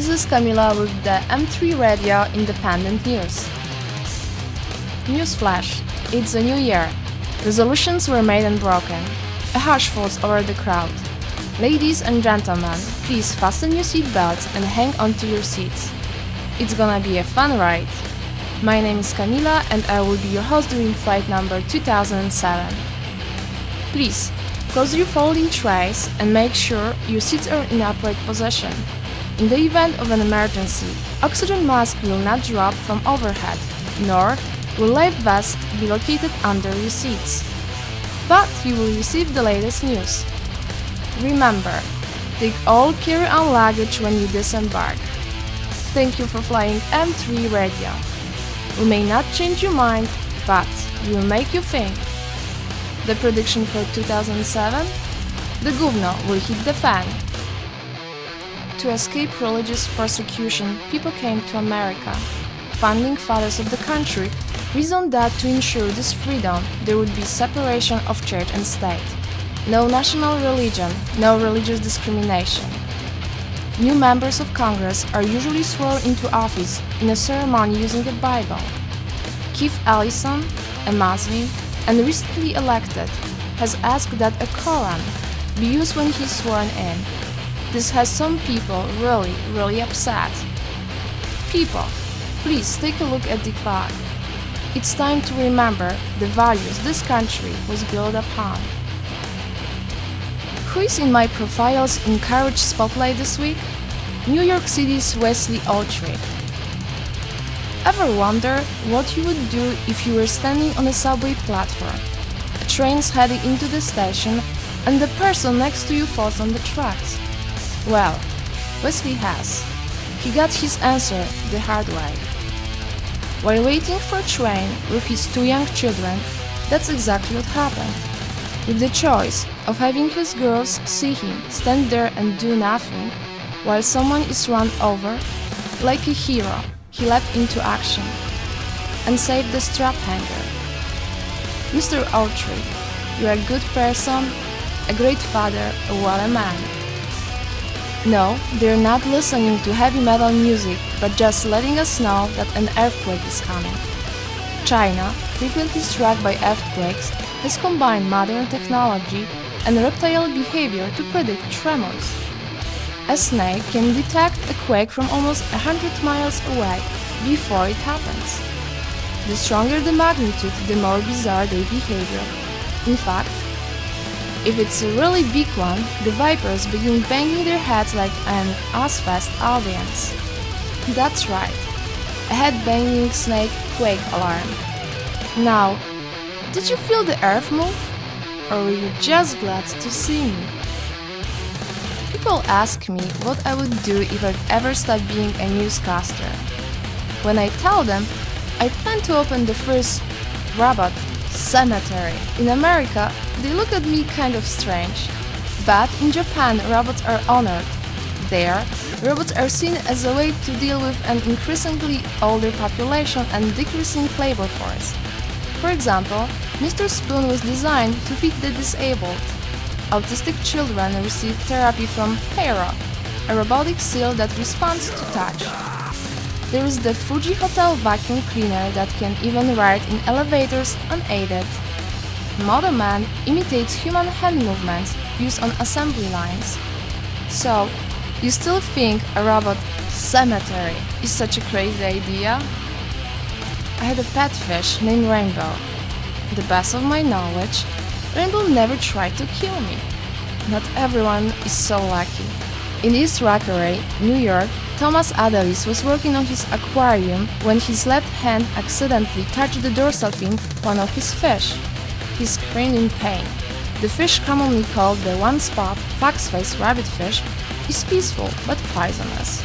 This is Camila with the M3 Radio Independent News. Newsflash: it's a new year. Resolutions were made and broken. A hush falls over the crowd. Ladies and gentlemen, please fasten your seatbelts and hang on to your seats. It's gonna be a fun ride. My name is Camila and I will be your host during flight number 2007. Please, close your folding trays and make sure your seats are in upright position. In the event of an emergency, oxygen mask will not drop from overhead, nor will life vest be located under your seats. But you will receive the latest news. Remember, take all carry-on luggage when you disembark. Thank you for flying M3 Radio. We may not change your mind, but we will make you think. The prediction for 2007? The govno will hit the fan. To escape religious persecution, people came to America. Founding fathers of the country reasoned that to ensure this freedom, there would be separation of church and state. No national religion, no religious discrimination. New members of Congress are usually sworn into office in a ceremony using a Bible. Keith Ellison, a Muslim and recently elected, has asked that a Quran be used when he's sworn in. This has some people really upset. People, please take a look at the clock. It's time to remember the values this country was built upon. Who is in my profile's Encourage Spotlight this week? New York City's Wesley Autry. Ever wonder what you would do if you were standing on a subway platform? A train's heading into the station and the person next to you falls on the tracks. Well, Wesley has. He got his answer the hard way. While waiting for a train with his two young children, that's exactly what happened. With the choice of having his girls see him stand there and do nothing, while someone is run over, like a hero, he leapt into action and saved the strap hanger. Mr. Autry, you're a good person, a great father, what a man. No, they're not listening to heavy metal music, but just letting us know that an earthquake is coming. China, frequently struck by earthquakes, has combined modern technology and reptile behavior to predict tremors. A snake can detect a quake from almost 100 miles away before it happens. The stronger the magnitude, the more bizarre their behavior. In fact, if it's a really big one, the vipers begin banging their heads like an Ozfest audience. That's right, a head-banging snake quake alarm. Now, did you feel the earth move? Or were you just glad to see me? People ask me what I would do if I'd ever stop being a newscaster. When I tell them I plan to open the first robot cemetery in America, they look at me kind of strange. But in Japan, robots are honored. There, robots are seen as a way to deal with an increasingly older population and decreasing labor force. For example, Mr. Spoon was designed to feed the disabled. Autistic children receive therapy from Pyro, a robotic seal that responds to touch. There is the Fuji Hotel vacuum cleaner that can even ride in elevators unaided. Model Man imitates human hand movements used on assembly lines. So, you still think a robot cemetery is such a crazy idea? I had a pet fish named Rainbow. To the best of my knowledge, Rainbow never tried to kill me. Not everyone is so lucky. In East Rockaway, New York, Thomas Adelis was working on his aquarium when his left hand accidentally touched the dorsal fin of one of his fish. He screamed in pain. The fish, commonly called the one-spot fox-faced rabbitfish, is peaceful but poisonous.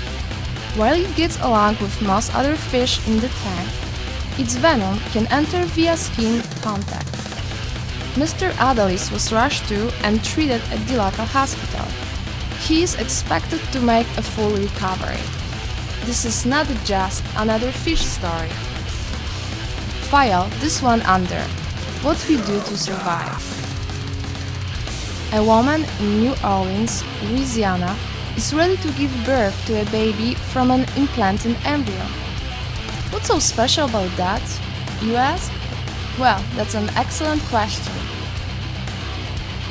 While it gets along with most other fish in the tank, its venom can enter via skin contact. Mr. Adelis was rushed to and treated at the local hospital. He is expected to make a full recovery. This is not just another fish story. File this one under what we do to survive. A woman in New Orleans, Louisiana, is ready to give birth to a baby from an implanted embryo. What's so special about that, you ask? Well, that's an excellent question.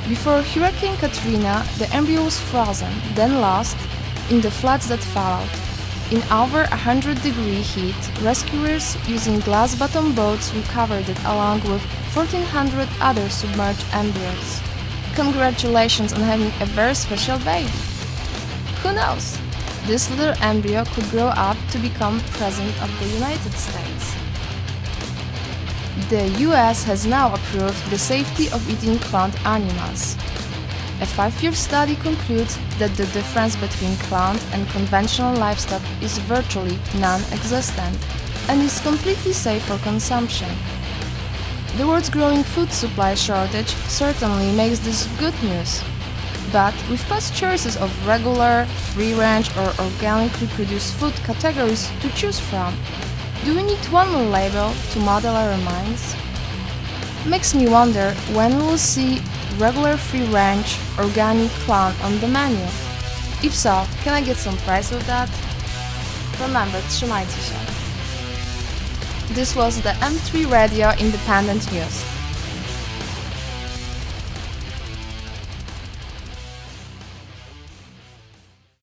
Before Hurricane Katrina, the embryo was frozen, then lost in the floods that followed. In over 100-degree heat, rescuers using glass-bottom boats recovered it along with 1,400 other submerged embryos. Congratulations on having a very special baby! Who knows? This little embryo could grow up to become President of the United States. The US has now approved the safety of eating cloned animals. A 5-year study concludes that the difference between cloned and conventional livestock is virtually non-existent and is completely safe for consumption. The world's growing food supply shortage certainly makes this good news. But with past choices of regular, free-range or organically produced food categories to choose from, do we need one more label to model our minds? Makes me wonder when we will see regular free-range organic clone on the menu. If so, can I get some price with that? Remember, trzymajcie się. This was the M3 Radio Independent News.